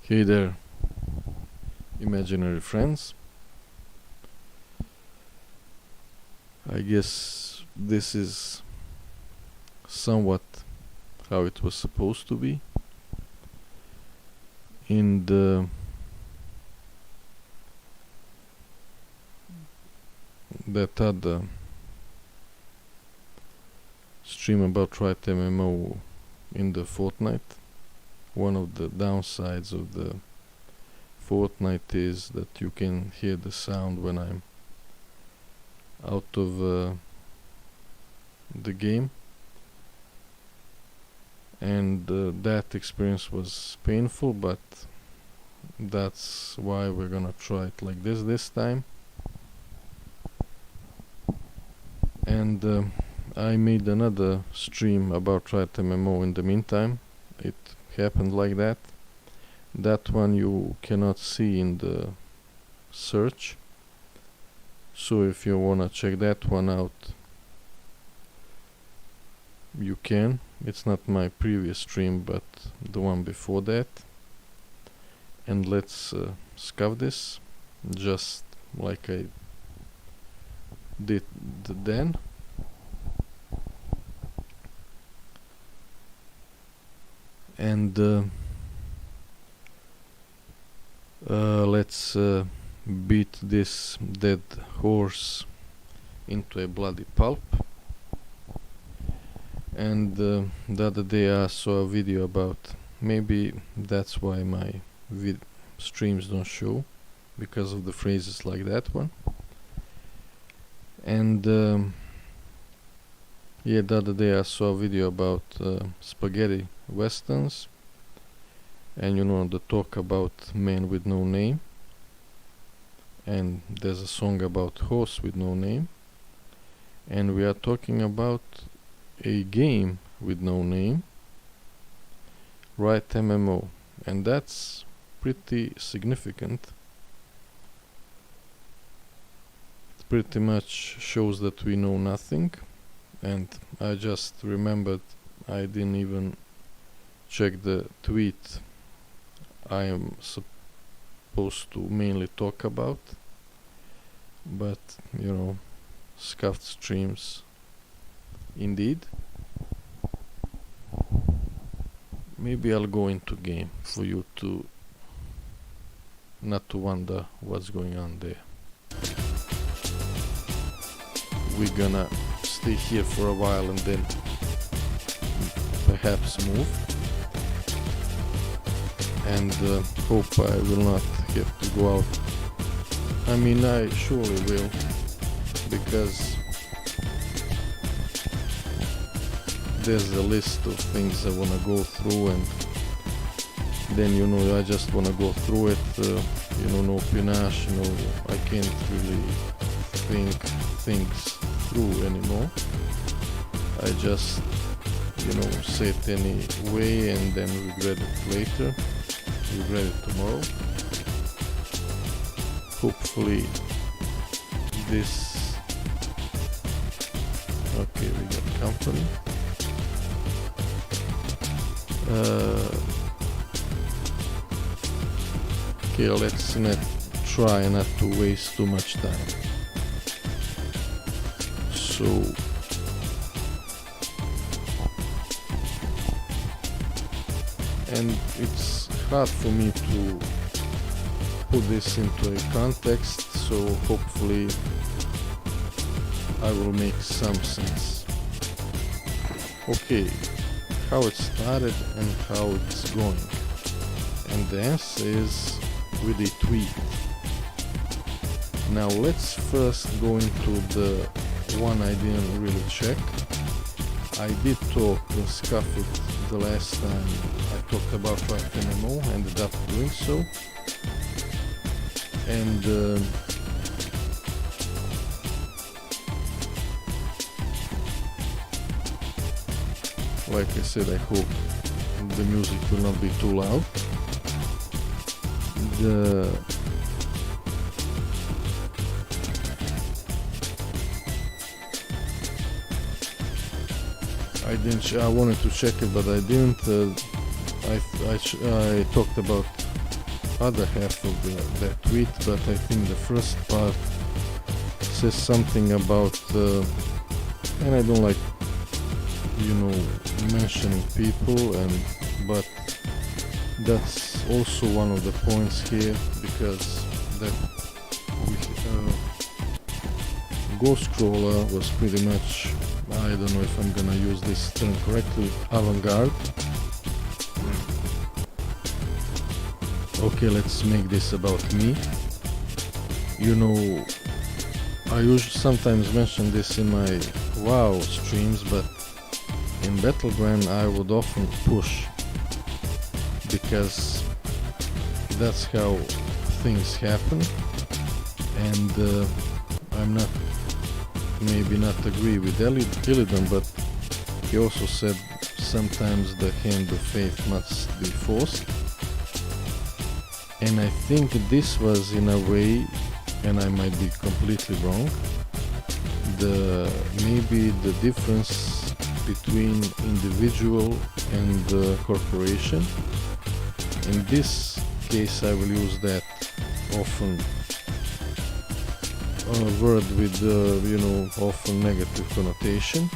Hey there, imaginary friends. I guess this is somewhat how it was supposed to be. In that other stream about RIOT MMO in the Fortnite, one of the downsides of the Fortnite is that you can hear the sound when I'm out of the game, and that experience was painful, but that's why we're gonna try it like this time. And I made another stream about RIOT MMO in the meantime. It happened like that. That one you cannot see in the search, so if you wanna check that one out, you can. It's not my previous stream, but the one before that. And let's scuff this just like I did then. And let's beat this dead horse into a bloody pulp. And the other day I saw a video about, maybe that's why my streams don't show, because of the phrases like that one. And yeah, the other day I saw a video about spaghetti westerns, and you know, the talk about man with no name, and there's a song about horse with no name, and we are talking about a game with no name, RIOT MMO, and that's pretty significant. It pretty much shows that we know nothing, and I just remembered I didn't even check the tweet I am supposed to mainly talk about, but you know, scuffed streams indeed. Maybe I'll go into game for you to not to wonder what's going on there. We're gonna stay here for a while and then perhaps move, and hope I will not have to go out. I mean, I surely will, because there's a list of things I wanna go through, and then you know, I just wanna go through it. You know, no panache, you know, I can't really think things through anymore. I just, you know, say it anyway and then regret it later, regret it tomorrow. Hopefully this, okay, we got company. Okay, let's not try not to waste too much time. So and it's hard for me to put this into a context, so hopefully I will make some sense. Okay, how it started and how it's going, and the answer is with a tweet. Now let's first go into the one I didn't really check. I did talk and scuff it the last time I talked about RIOT MMO, ended up doing so, and like I said, I hope the music will not be too loud. I wanted to check it, but I didn't. I talked about other half of that tweet, but I think the first part says something about, and I don't like, you know, mentioning people, but that's also one of the points here, because that Ghost Crawler was pretty much, I don't know if I'm gonna use this term correctly, avant-garde. Okay, let's make this about me. You know, I usually sometimes mention this in my WoW streams, but in Battleground I would often push, because that's how things happen, and I'm not, maybe not agree with Illidan, but he also said sometimes the hand of faith must be forced, and I think this was in a way, and I might be completely wrong, maybe the difference between individual and corporation. In this case I will use that often word with you know, often negative connotation.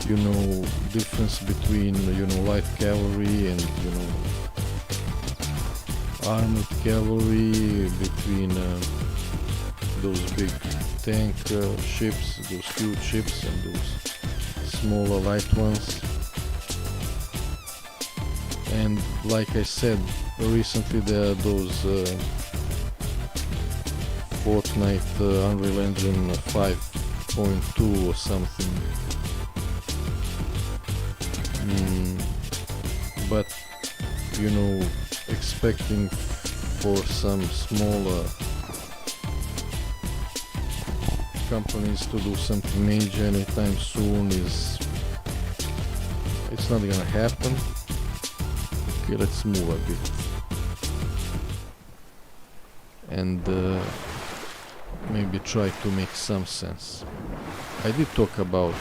You know, difference between, you know, light cavalry and, you know, armored cavalry, between those big tank ships, those huge ships, and those smaller light ones. And like I said, recently there are those Fortnite Unreal Engine 5.2 or something. But, you know, expecting for some smaller companies to do something major anytime soon it's not gonna happen. Okay, let's move a bit and maybe try to make some sense. I did talk about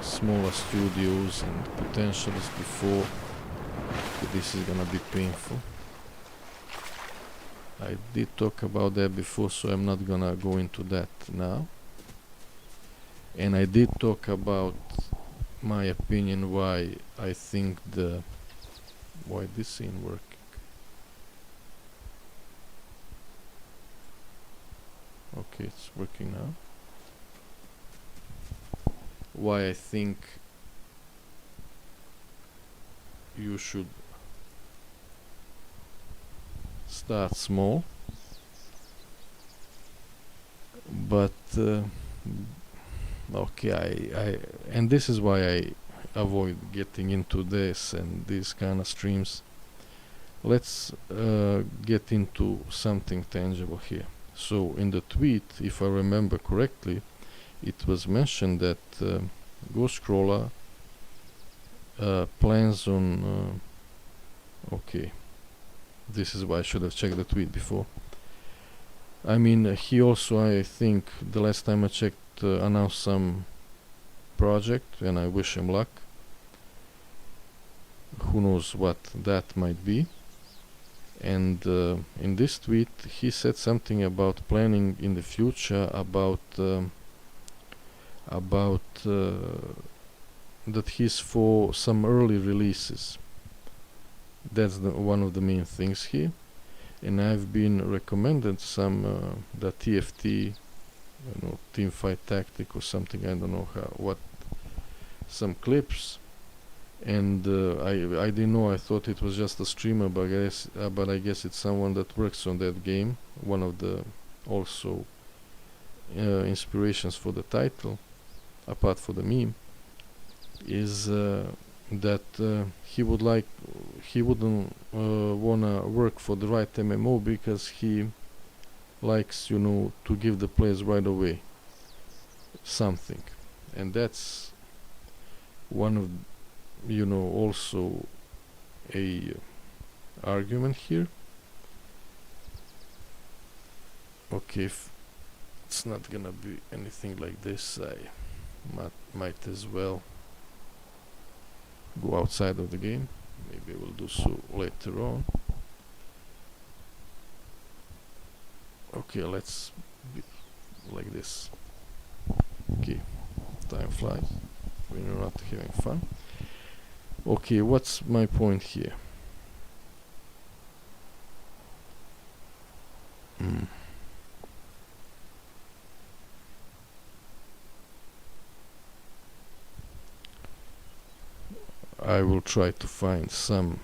smaller studios and potentials before, but this is gonna be painful. I did talk about that before, so I'm not gonna go into that now. And I did talk about my opinion why I think why this ain't working. Okay, it's working now. Why I think you should start small, but okay, and this is why I avoid getting into this and these kind of streams. Let's get into something tangible here. So in the tweet, if I remember correctly, it was mentioned that Ghostcrawler plans on okay, this is why I should have checked the tweet before. I mean, he also, I think the last time I checked, announced some project, and I wish him luck. Who knows what that might be. And in this tweet he said something about planning in the future, about that he's for some early releases. That's one of the main things here. And I've been recommended some the TFT, you know, Teamfight Tactic or something, I don't know what, some clips. And I didn't know, I thought it was just a streamer, but I guess it's someone that works on that game. One of the also inspirations for the title, apart from the meme, is that he wouldn't wanna work for the RIOT MMO because he likes, you know, to give the players right away something. And that's one of, you know, also a argument here. Okay, if it's not gonna be anything like this, I might as well go outside of the game. Maybe I will do so later on. Okay, let's be like this. Okay, time flies when you're not having fun. Okay, what's my point here? I will try to find some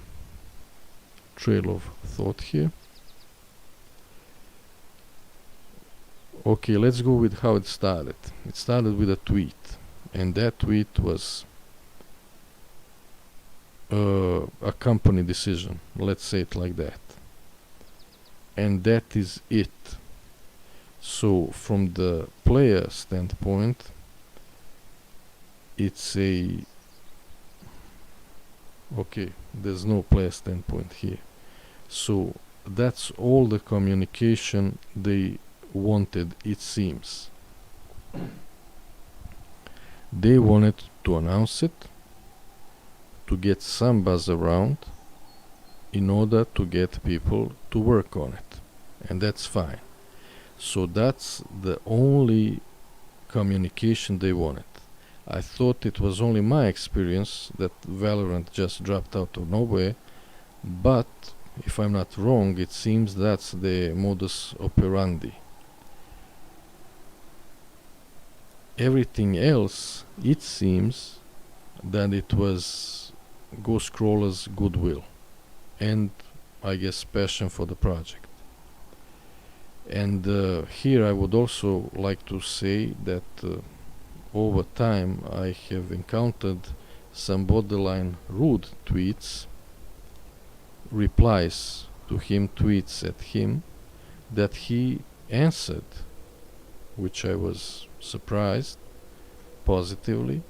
trail of thought here. Okay, let's go with how it started. It started with a tweet, and that tweet was a company decision, let's say it like that. And that is it. So from the player standpoint, it's a okay, there's no player standpoint here. So that's all the communication they wanted, it seems. They wanted to announce it, to get some buzz around, in order to get people to work on it. And that's fine. So that's the only communication they wanted. I thought it was only my experience that Valorant just dropped out of nowhere, but if I'm not wrong, it seems that's the modus operandi. Everything else, it seems that it was Ghostcrawler's goodwill and I guess passion for the project. And here I would also like to say that over time I have encountered some borderline rude tweets, replies to him, tweets at him, that he answered, which I was surprised positively.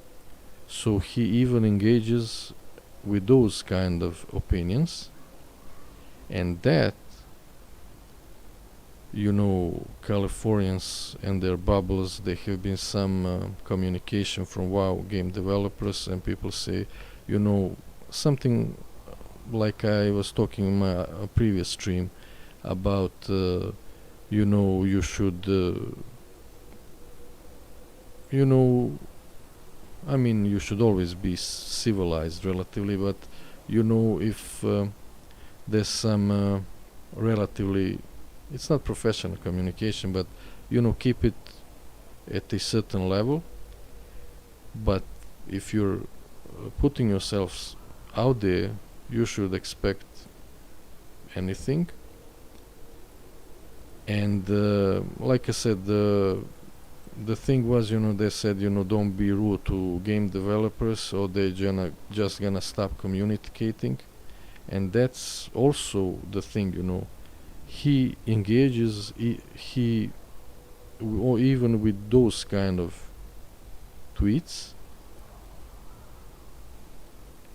So he even engages with those kind of opinions, and that, you know, Californians and their bubbles, there have been some communication from WoW game developers, and people say, you know, something like I was talking in my previous stream about, you know, you should, you know, I mean, you should always be civilized relatively, but you know, if there's some relatively, it's not professional communication, but you know, keep it at a certain level. But if you're putting yourselves out there, you should expect anything. And like I said, the thing was, you know, they said, you know, don't be rude to game developers, or they're just gonna stop communicating. And that's also the thing, you know, he engages, or even with those kind of tweets,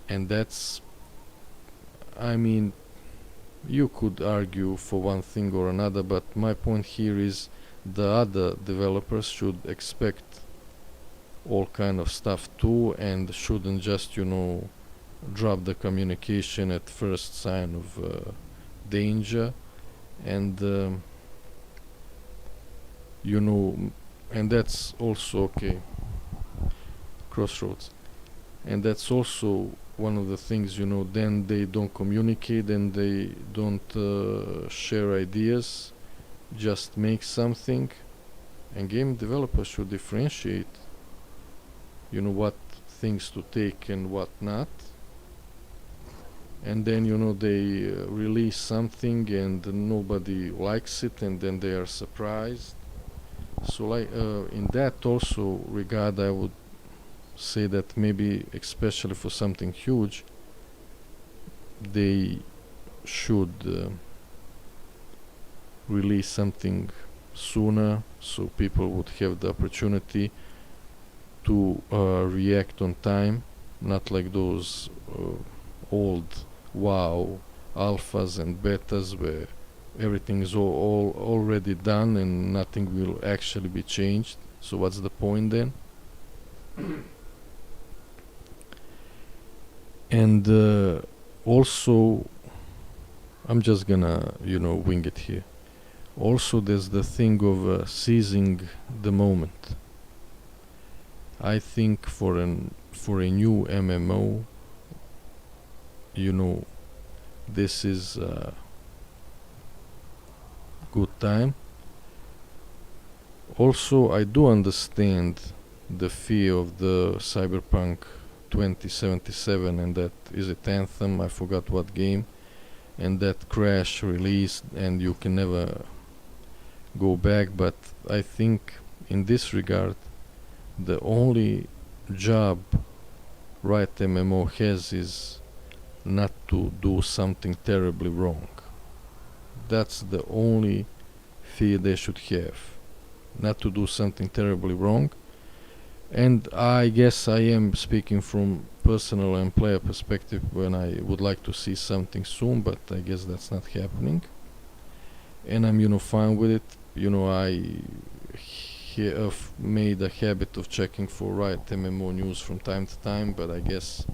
and that's, I mean, you could argue for one thing or another, but my point here is the other developers should expect all kind of stuff too, and shouldn't just, you know, drop the communication at first sign of danger. And you know, and that's also okay, crossroads, and that's also one of the things, you know, then they don't communicate and they don't share ideas, just make something. And game developers should differentiate, you know, what things to take and what not. And then, you know, they release something and nobody likes it, and then they are surprised. So like in that also regard, I would say that maybe especially for something huge, they should release something sooner, so people would have the opportunity to react on time, not like those old WoW alphas and betas where everything is all already done and nothing will actually be changed. So what's the point then? And also, I'm just gonna, you know, wing it here. Also, there's the thing of seizing the moment. I think for a new MMO, this is a good time. Also, I do understand the fear of the Cyberpunk 2077, and that is it Anthem, I forgot what game, and that crash released and you can never go back. But I think in this regard, the only job RIOT MMO has is not to do something terribly wrong. That's the only fear they should have, not to do something terribly wrong. And I guess I am speaking from personal and player perspective when I would like to see something soon, but I guess that's not happening. And I'm fine with it. I have made a habit of checking for RIOT MMO news from time to time, but I guess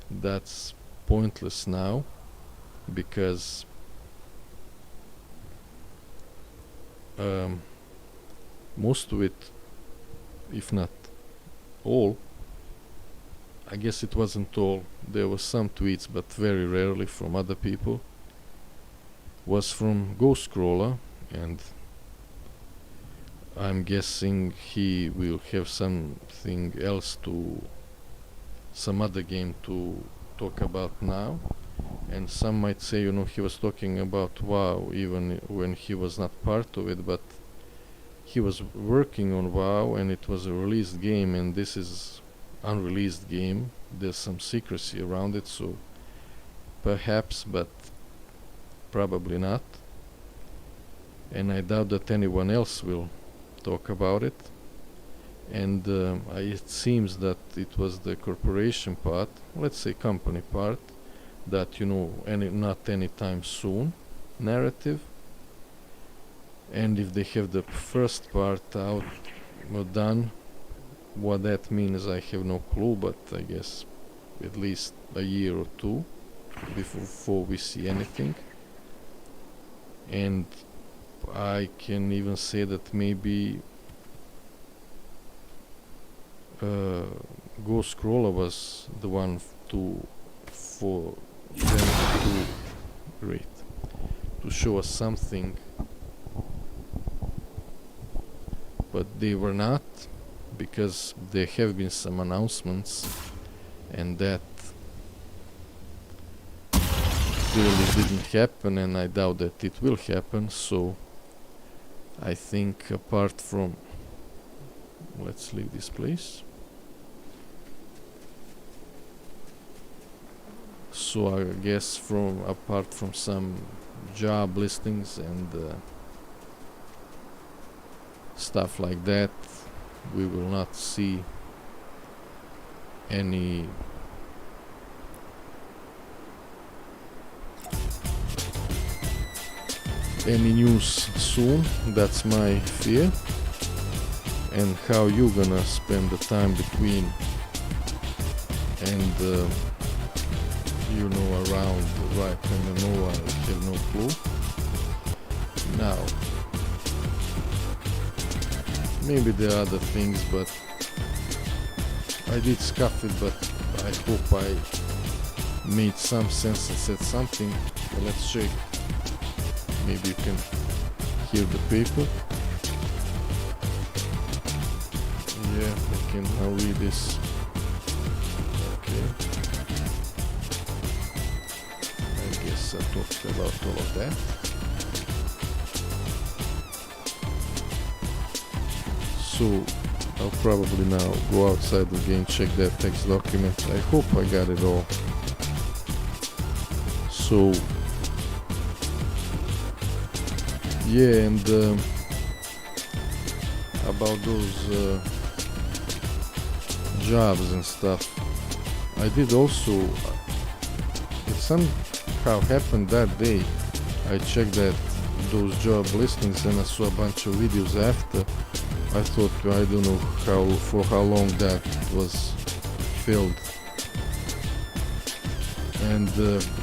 that's pointless now, because most of it, if not all, I guess it wasn't all, there were some tweets, but very rarely from other people, was from Ghostcrawler, and I'm guessing he will have something else some other game to talk about now. And some might say, he was talking about WoW even when he was not part of it, but he was working on WoW and it was a released game, and this is unreleased game. There's some secrecy around it, so perhaps, but probably not. And I doubt that anyone else will talk about it. And it seems that it was the corporation part, let's say company part, that not anytime soon narrative. And if they have the first part out or done, what that means I have no clue, but I guess at least a year or two before we see anything. And I can even say that maybe Ghostcrawler was the one for them to show us something, but they were not, because there have been some announcements and that clearly didn't happen, and I doubt that it will happen. So I think apart from, let's leave this place. So I guess apart from some job listings and stuff like that, we will not see any news soon. That's my fear. And how you gonna spend the time between and around RIOT MMO, I have no clue. Now, maybe there are other things, but I did scuff it, but I hope I made some sense and said something. Well, let's check. Maybe you can hear the paper. Yeah, I can now read this. Okay. I guess I talked about all of that. So I'll probably now go outside the game, check that text document. I hope I got it all. So yeah, and about those jobs and stuff, I did also, it somehow happened that day, I checked those job listings and I saw a bunch of videos after. I thought, I don't know for how long that was filled, and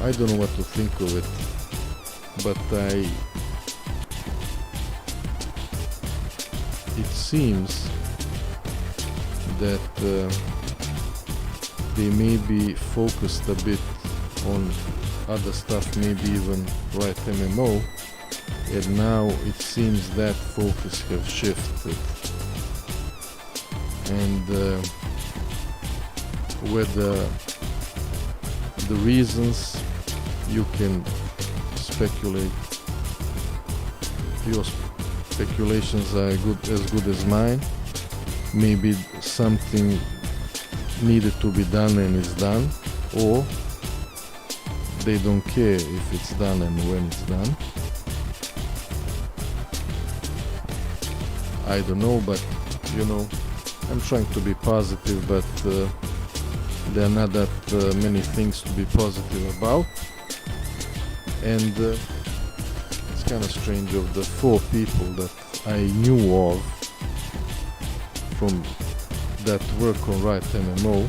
I don't know what to think of it, but it seems that they may be focused a bit on other stuff, maybe even RIOT MMO, and now it seems that focus have shifted. And whether the reasons, you can speculate. Your speculations are as good as mine. Maybe something needed to be done and is done, or they don't care if it's done and when it's done. I don't know, but you know, I'm trying to be positive, but there are not that many things to be positive about. And it's kind of strange, of the 4 people that I knew of from that work on RIOT MMO,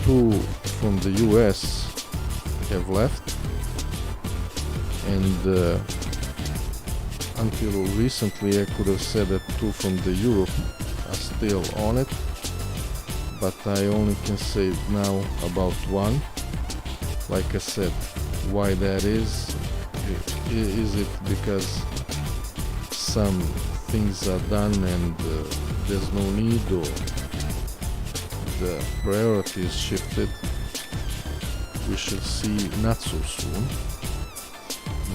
2 from the US have left, and until recently I could have said that 2 from the Europe are still on it, but I only can say now about 1. Like I said, why that is it because some things are done and there's no need, or the priorities shifted? We shall see not so soon.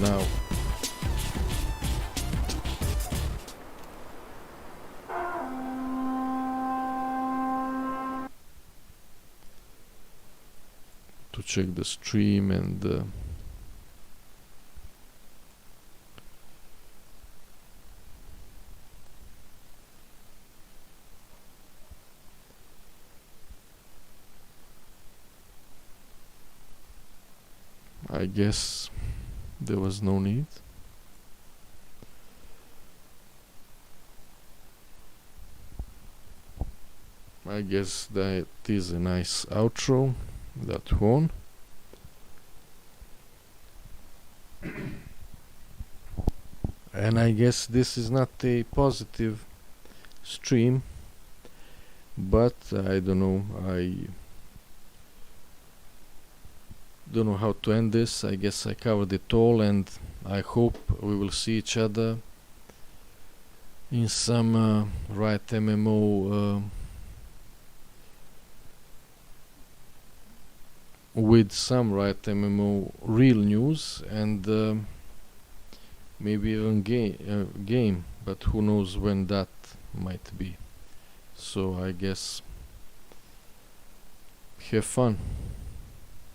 Now, to check the stream, and I guess there was no need. I guess that is a nice outro, that one. And I guess this is not a positive stream, but I don't know, I don't know how to end this. I guess I covered it all, and I hope we will see each other in some RIOT MMO with some RIOT MMO real news, and maybe even game, but who knows when that might be. So I guess have fun.